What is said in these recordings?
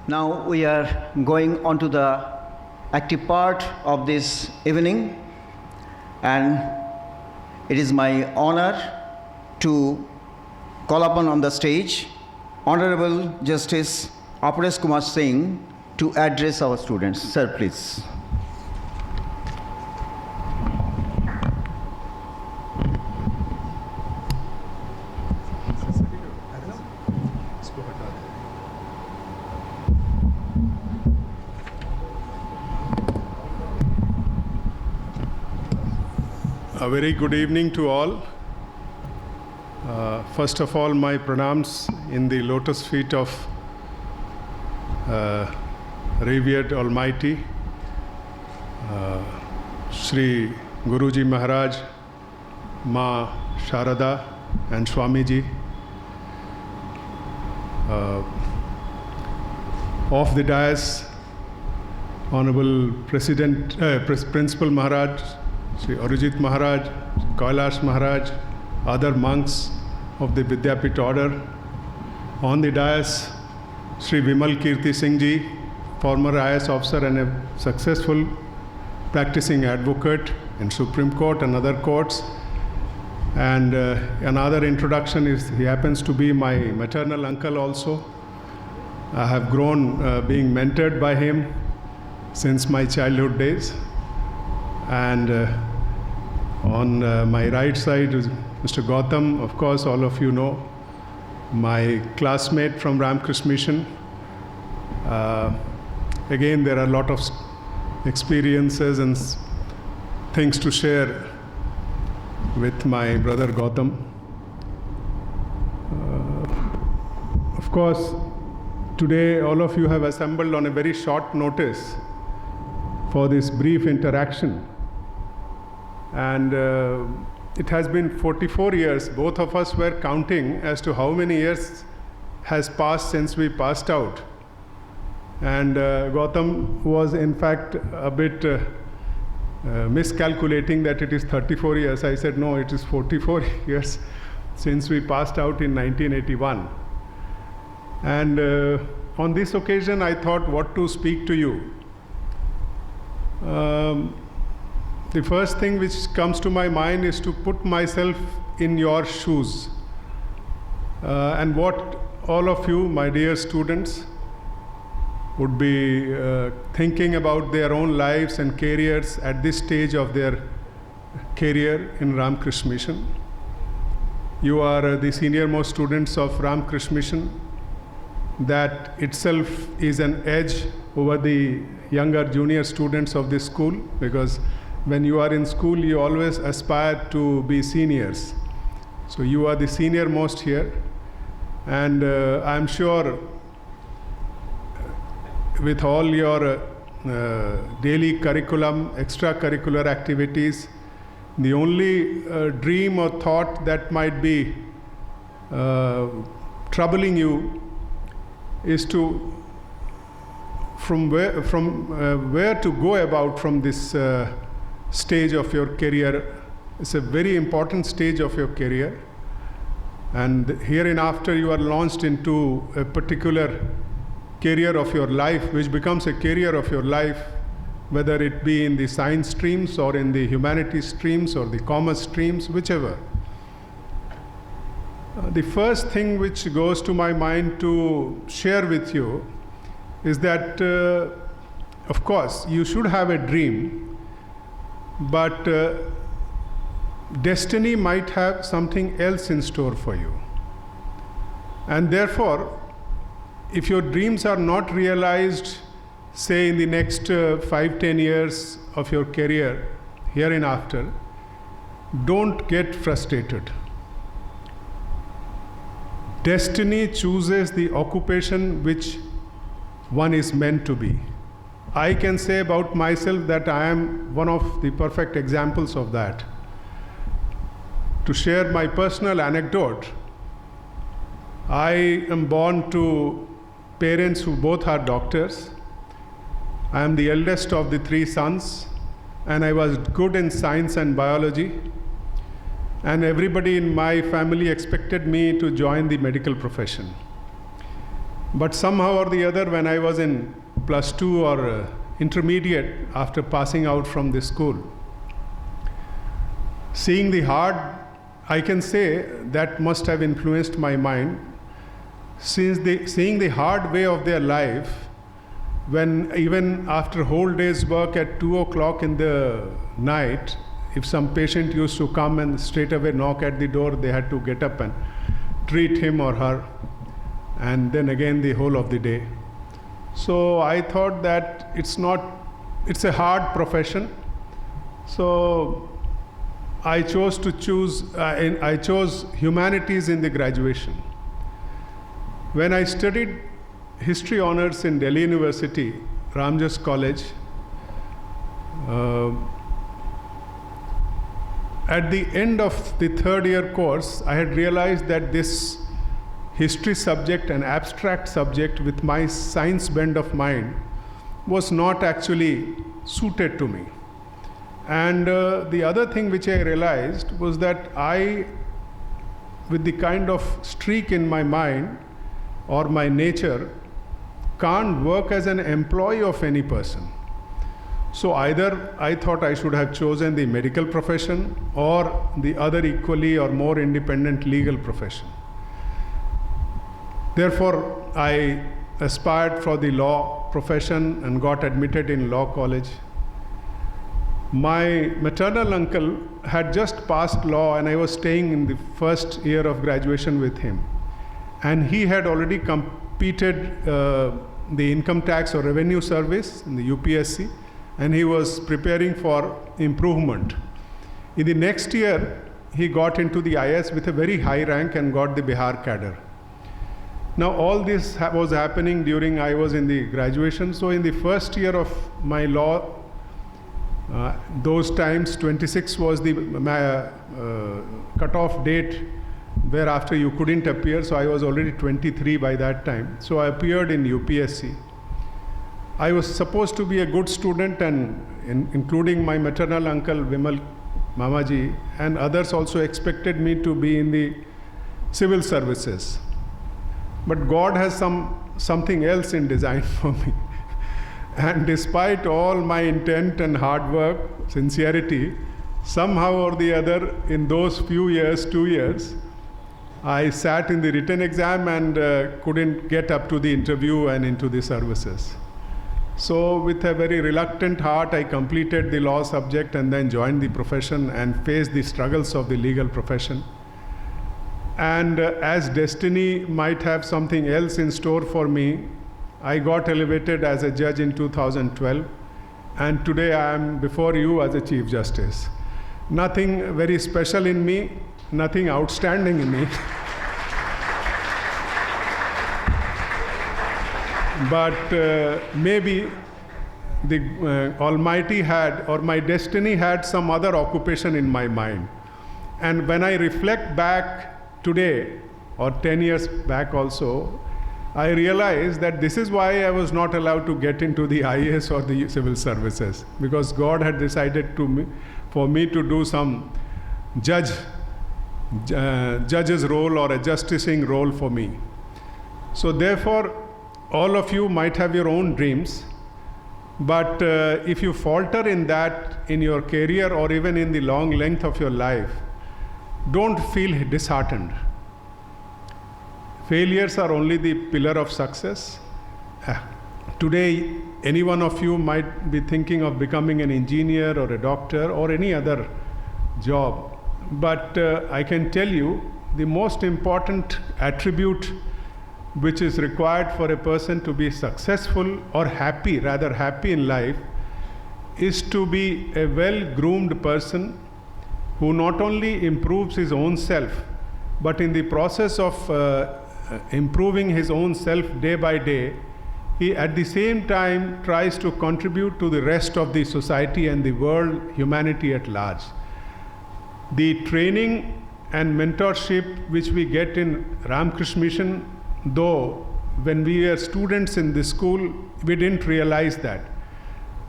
Now we are going on to the active part of this evening, and it is my honor to call upon on the stage Honorable Justice Aparesh Kumar Singh to address our students. Sir, please. A very good evening to all. First of all, my pranams in the lotus feet of revered Almighty, Shri Guruji Maharaj, Ma Sharada and Swamiji. Off the dais, Honorable Principal Maharaj, Sri Arijit Maharaj, Kailash Maharaj, other monks of the Vidyapith order. On the dais, Sri Vimal Kirti Singh Ji, former IAS officer and a successful practicing advocate in Supreme Court and other courts. And another introduction is he happens to be my maternal uncle also. I have grown being mentored by him since my childhood days. And on my right side is Mr. Gautam, of course, all of you know, my classmate from Ramakrishna Mission. Again, there are a lot of experiences and things to share with my brother Gautam. Of course, today all of you have assembled on a very short notice for this brief interaction. And it has been 44 years. Both of us were counting as to how many years has passed since we passed out. And Gautam was in fact a bit miscalculating that it is 34 years. I said, no, it is 44 years since we passed out in 1981. And on this occasion, I thought what to speak to you. The first thing which comes to my mind is to put myself in your shoes. And what all of you, my dear students, would be thinking about their own lives and careers at this stage of their career in Ramakrishna Mission. You are the senior-most students of Ramakrishna Mission. That itself is an edge over the younger junior students of this school, because when you are in school, you always aspire to be seniors. So you are the senior most here. And I'm sure with all your daily curriculum, extracurricular activities, the only dream or thought that might be troubling you is to from where to go about from this stage of your career. It's a very important stage of your career, and hereinafter you are launched into a particular career of your life, which becomes a career of your life, whether it be in the science streams or in the humanities streams or the commerce streams, whichever. The first thing which goes to my mind to share with you is that, of course, you should have a dream, but destiny might have something else in store for you. And therefore, if your dreams are not realized, say in the next 5-10 years of your career, hereinafter, don't get frustrated. Destiny chooses the occupation which one is meant to be. I can say about myself that I am one of the perfect examples of that. To share my personal anecdote, I am born to parents who both are doctors. I am the eldest of the 3 sons, and I was good in science and biology. And everybody in my family expected me to join the medical profession. But somehow or the other, when I was in +2 or intermediate, after passing out from the school, seeing the hard, I can say that must have influenced my mind, seeing the hard way of their life, when even after whole day's work at 2 o'clock in the night, if some patient used to come and straight away knock at the door, they had to get up and treat him or her, and then again the whole of the day. So I thought that it's a hard profession. So I chose humanities in the graduation. When I studied history honors in Delhi University, Ramjas College, at the end of the third year course, I had realized that this history subject, an abstract subject with my science bent of mind, was not actually suited to me. And the other thing which I realized was that I, with the kind of streak in my mind or my nature, can't work as an employee of any person. So either I thought I should have chosen the medical profession or the other equally or more independent legal profession. Therefore, I aspired for the law profession and got admitted in law college. My maternal uncle had just passed law, and I was staying in the first year of graduation with him. And he had already completed the income tax or revenue service in the UPSC, and he was preparing for improvement. In the next year, he got into the IS with a very high rank and got the Bihar cadre. Now all this was happening during I was in the graduation. So in the first year of my law, those times 26 was the cut-off date whereafter you couldn't appear. So I was already 23 by that time. So I appeared in UPSC. I was supposed to be a good student, and including my maternal uncle Vimal Mamaji and others also expected me to be in the civil services. But God has something else in design for me. And despite all my intent and hard work, sincerity, somehow or the other in those few years, 2 years, I sat in the written exam and couldn't get up to the interview and into the services. So with a very reluctant heart, I completed the law subject and then joined the profession and faced the struggles of the legal profession. And as destiny might have something else in store for me, I got elevated as a judge in 2012, and today I am before you as a Chief Justice. Nothing very special in me, nothing outstanding in me. But maybe the Almighty had, or my destiny had some other occupation in my mind. And when I reflect back today, or 10 years back also, I realized that this is why I was not allowed to get into the IAS or the civil services, because God had decided for me to do some judge's role or a justicing role for me. So therefore, all of you might have your own dreams, but if you falter in that in your career or even in the long length of your life, don't feel disheartened. Failures are only the pillar of success. Today, any one of you might be thinking of becoming an engineer or a doctor or any other job. But I can tell you, the most important attribute which is required for a person to be successful or happy, rather happy in life, is to be a well-groomed person who not only improves his own self, but in the process of improving his own self day by day, he at the same time tries to contribute to the rest of the society and the world, humanity at large. The training and mentorship which we get in Ramakrishna Mission, though when we were students in this school, we didn't realize that.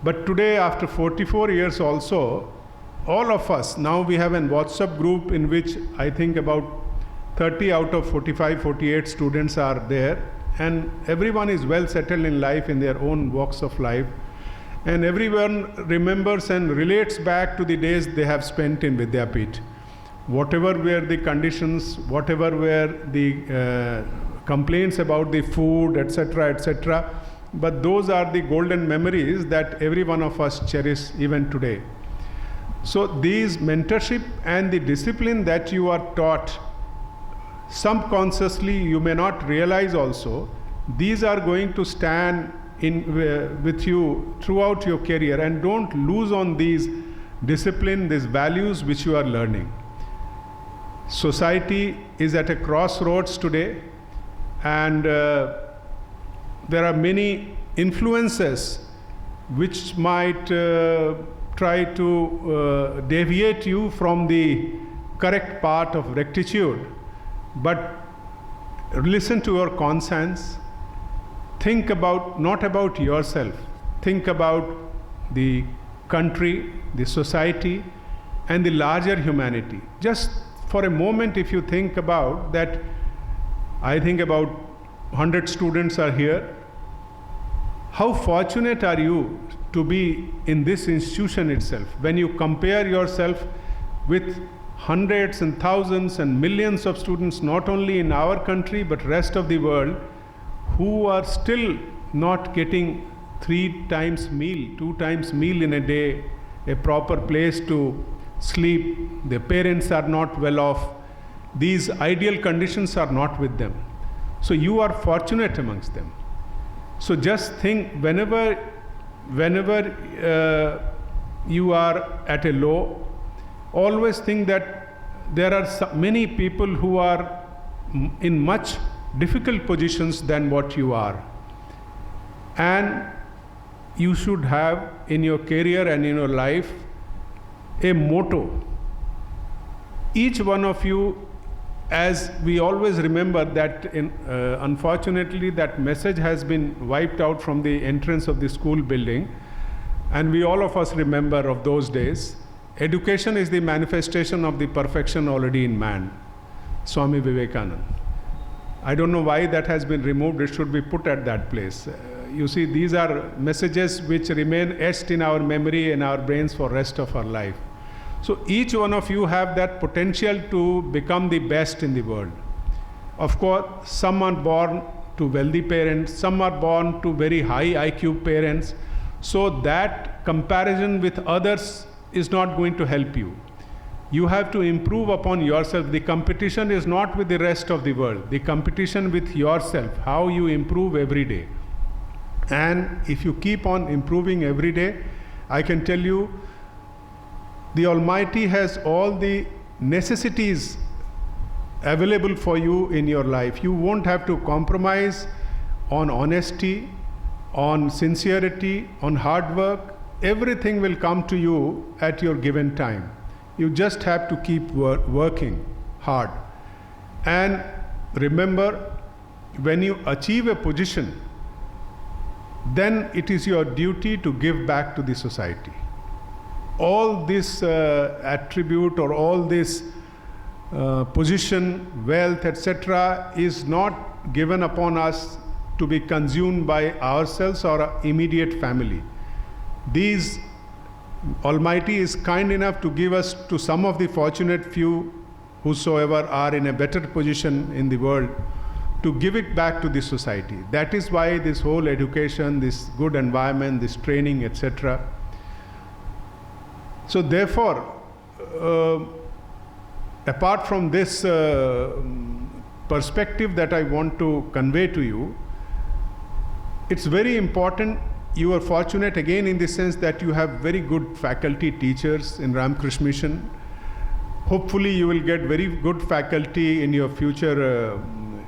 But today, after 44 years also, all of us, now we have a WhatsApp group in which I think about 30 out of 45, 48 students are there, and everyone is well settled in life in their own walks of life, and everyone remembers and relates back to the days they have spent in Vidyapith. Whatever were the conditions, whatever were the complaints about the food, etc., etc., but those are the golden memories that every one of us cherish even today. So these mentorship and the discipline that you are taught, subconsciously you may not realize also, these are going to stand in with you throughout your career, and don't lose on these discipline, these values which you are learning. Society is at a crossroads today, and there are many influences which might try to deviate you from the correct path of rectitude. But listen to your conscience. Think about, not about yourself, think about the country, the society, and the larger humanity. Just for a moment, if you think about that, I think about 100 students are here. How fortunate are you to be in this institution itself? When you compare yourself with hundreds and thousands and millions of students, not only in our country but rest of the world, who are still not getting 3 times meal, 2 times meal in a day, a proper place to sleep, their parents are not well off, these ideal conditions are not with them. So you are fortunate amongst them. So just think, whenever you are at a low, always think that there are many people who are in much difficult positions than what you are. And you should have in your career and in your life a motto. Each one of you, as we always remember that unfortunately that message has been wiped out from the entrance of the school building, and we all of us remember of those days. Education is the manifestation of the perfection already in man. Swami Vivekananda. I don't know why that has been removed. It should be put at that place. You see, these are messages which remain etched in our memory and our brains for rest of our life. So each one of you have that potential to become the best in the world. Of course, some are born to wealthy parents, some are born to very high IQ parents. So that comparison with others is not going to help you. You have to improve upon yourself. The competition is not with the rest of the world. The competition with yourself, how you improve every day. And if you keep on improving every day, I can tell you, the Almighty has all the necessities available for you in your life. You won't have to compromise on honesty, on sincerity, on hard work. Everything will come to you at your given time. You just have to keep working hard. And remember, when you achieve a position, then it is your duty to give back to the society. All this attribute or all this position, wealth, etc. is not given upon us to be consumed by ourselves or our immediate family. These Almighty is kind enough to give us to some of the fortunate few whosoever are in a better position in the world, to give it back to the society. That is why this whole education, this good environment, this training, etc. So therefore, apart from this perspective that I want to convey to you, it's very important. You are fortunate again in the sense that you have very good faculty teachers in Ramakrishna Mission. Hopefully you will get very good faculty in your future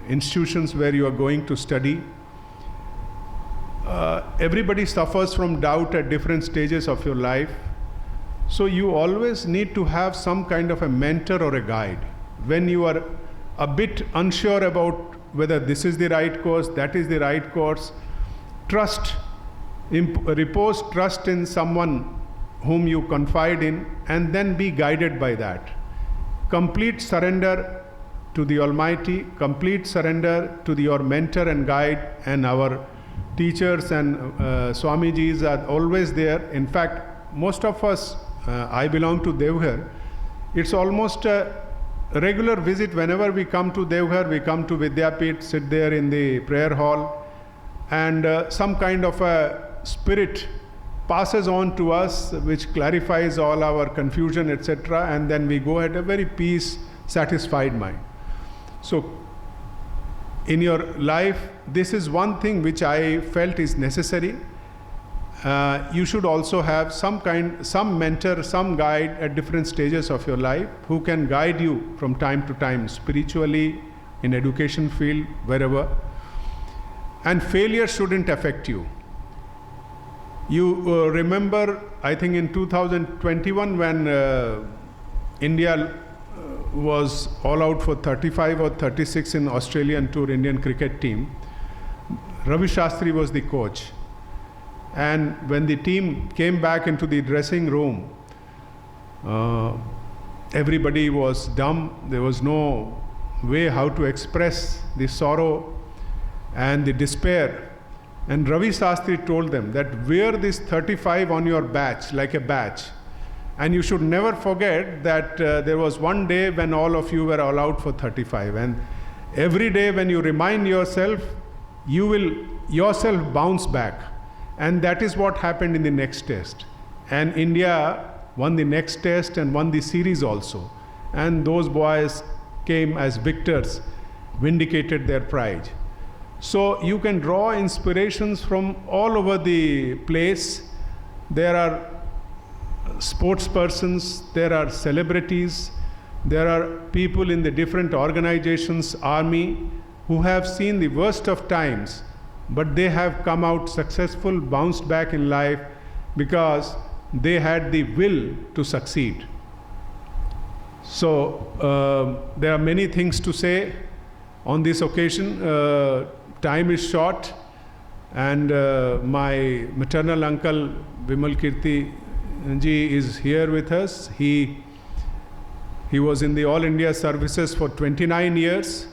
institutions where you are going to study. Everybody suffers from doubt at different stages of your life. So you always need to have some kind of a mentor or a guide. When you are a bit unsure about whether this is the right course, that is the right course, repose trust in someone whom you confide in, and then be guided by that. Complete surrender to the Almighty, complete surrender to your mentor and guide, and our teachers and Swamijis are always there. In fact, most of us, I belong to Devghar, it's almost a regular visit. Whenever we come to Devghar, we come to Vidyapith, sit there in the prayer hall, and some kind of a spirit passes on to us which clarifies all our confusion, etc., and then we go at a very peace, satisfied mind. So in your life, this is one thing which I felt is necessary. You should also have some mentor, some guide at different stages of your life who can guide you from time to time, spiritually, in education field, wherever. And failure shouldn't affect you. You remember, I think in 2021 when India was all out for 35 or 36 in Australian Tour Indian cricket team, Ravi Shastri was the coach. And when the team came back into the dressing room, everybody was dumb. There was no way how to express the sorrow and the despair. And Ravi Shastri told them that wear this 35 on your badge, like a badge. And you should never forget that there was one day when all of you were all out for 35. And every day when you remind yourself, you will yourself bounce back. And that is what happened in the next test. And India won the next test and won the series also. And those boys came as victors, vindicated their pride. So you can draw inspirations from all over the place. There are sports persons, there are celebrities, there are people in the different organizations, army, who have seen the worst of times, but they have come out successful, bounced back in life because they had the will to succeed. So there are many things to say on this occasion. Time is short, and my maternal uncle Vimal Kirti ji is here with us. He was in the All India services for 29 years,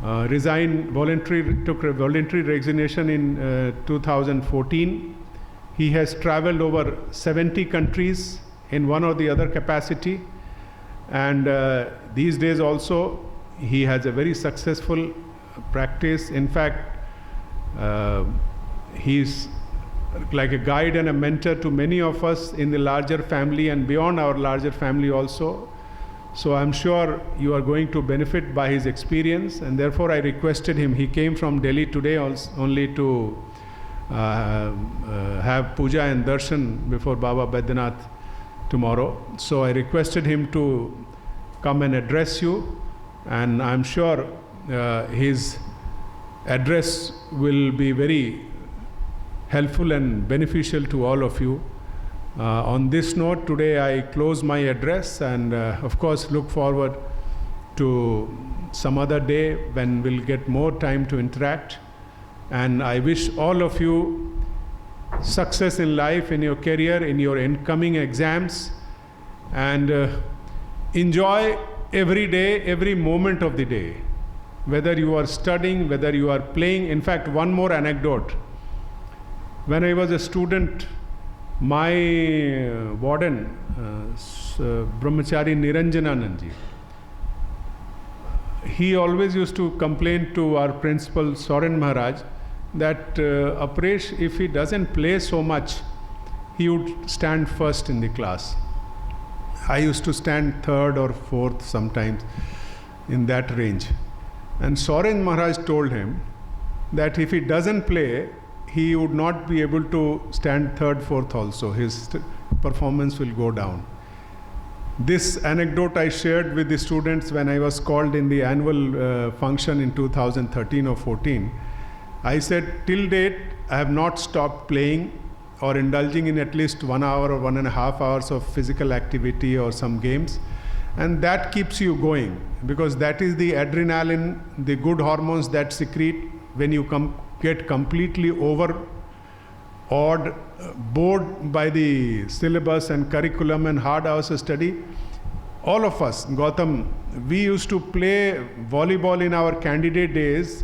took a voluntary resignation in 2014. He has traveled over 70 countries in one or the other capacity, and these days also he has a very successful practice. In fact, he's like a guide and a mentor to many of us in the larger family and beyond our larger family also. So I'm sure you are going to benefit by his experience, and therefore I requested him. He came from Delhi today only to have puja and darshan before Baba Baidyanath tomorrow. So I requested him to come and address you, and I'm sure his address will be very helpful and beneficial to all of you. On this note, today I close my address, and of course look forward to some other day when we'll get more time to interact. And I wish all of you success in life, in your career, in your incoming exams, and enjoy every day, every moment of the day, whether you are studying, whether you are playing. In fact, one more anecdote. When I was a student, my warden, Brahmachari Niranjananandji, he always used to complain to our principal Soren Maharaj that Aparesh, if he doesn't play so much, he would stand first in the class. I used to stand third or fourth sometimes, in that range. And Soren Maharaj told him that if he doesn't play, he would not be able to stand third, fourth also. His performance will go down. This anecdote I shared with the students when I was called in the annual function in 2013 or 14. I said, till date, I have not stopped playing or indulging in at least 1 hour or 1.5 hours of physical activity or some games. And that keeps you going, because that is the adrenaline, the good hormones that secrete when you get completely overawed, bored by the syllabus and curriculum and hard hours of study. all of us, Gautam, we used to play volleyball in our candidate days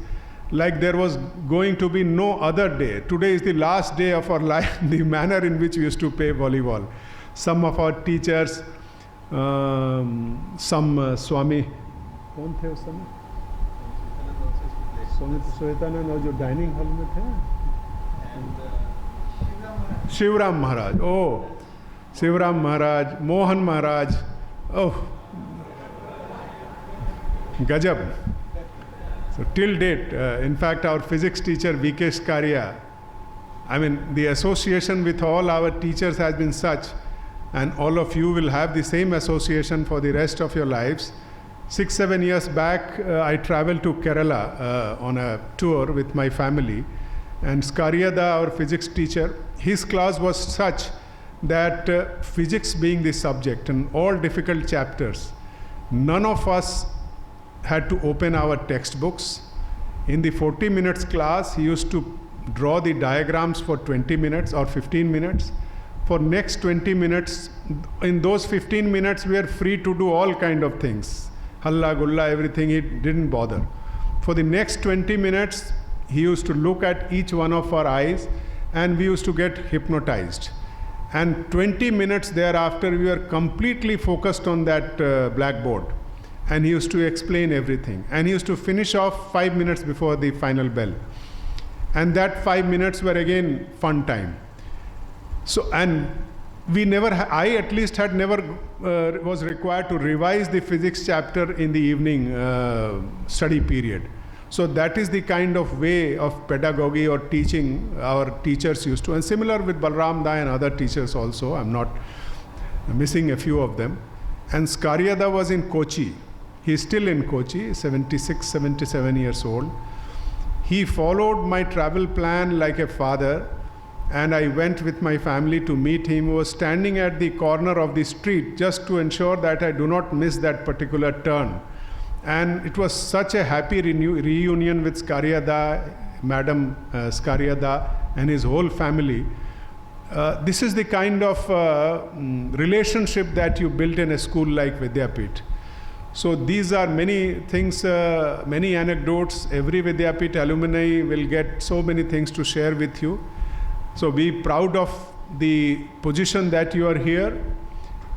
like there was going to be no other day. Today is the last day of our life, the manner in which we used to play volleyball. Some of our teachers, Swami, कौन थे उस समय? स्वामी श्वेतानंद और जो dining hall में थे, शिवराम महाराज, शिवराम महाराज, मोहन महाराज, गजब. So till date, in fact, our physics teacher V.K. Skaria, I mean, the association with all our teachers has been such, and all of you will have the same association for the rest of your lives. 6-7 years back, I traveled to Kerala on a tour with my family, and Skaria, our physics teacher, his class was such that physics being the subject and all difficult chapters, none of us had to open our textbooks. In the 40 minutes class, he used to draw the diagrams for 20 minutes or 15 minutes. For next 20 minutes, in those 15 minutes, we are free to do all kind of things. Halla, gulla, everything, he didn't bother. For the next 20 minutes, he used to look at each one of our eyes, and we used to get hypnotized. And 20 minutes thereafter, we were completely focused on that blackboard. And he used to explain everything. And he used to finish off 5 minutes before the final bell. And that 5 minutes were again fun time. So, and we never, I at least had never was required to revise the physics chapter in the evening study period. So that is the kind of way of pedagogy or teaching our teachers used to. And similar with Balram Da and other teachers also. I'm not missing a few of them. And Skaria Da was in Kochi. He's still in Kochi, 76, 77 years old. He followed my travel plan like a father, and I went with my family to meet him. He was standing at the corner of the street just to ensure that I do not miss that particular turn. And it was such a happy reunion with Skaria Da, Madam Skaria Da, and his whole family. This is the kind of relationship that you build in a school like Vidyapith. So these are many things, many anecdotes. Every Vidyapith alumni will get so many things to share with you. So be proud of the position that you are here.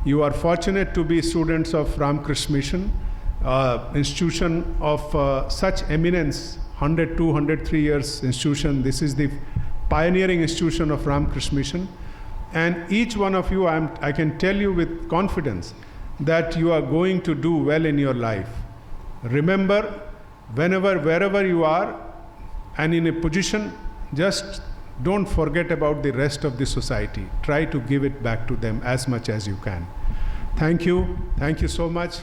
You are fortunate to be students of Ramakrishna Mission, institution of such eminence, 100, 203 years institution. This is the pioneering institution of Ramakrishna Mission. And each one of you, I can tell you with confidence that you are going to do well in your life. Remember, wherever you are and in a position, just don't forget about the rest of the society. Try to give it back to them as much as you can. Thank you. Thank you so much.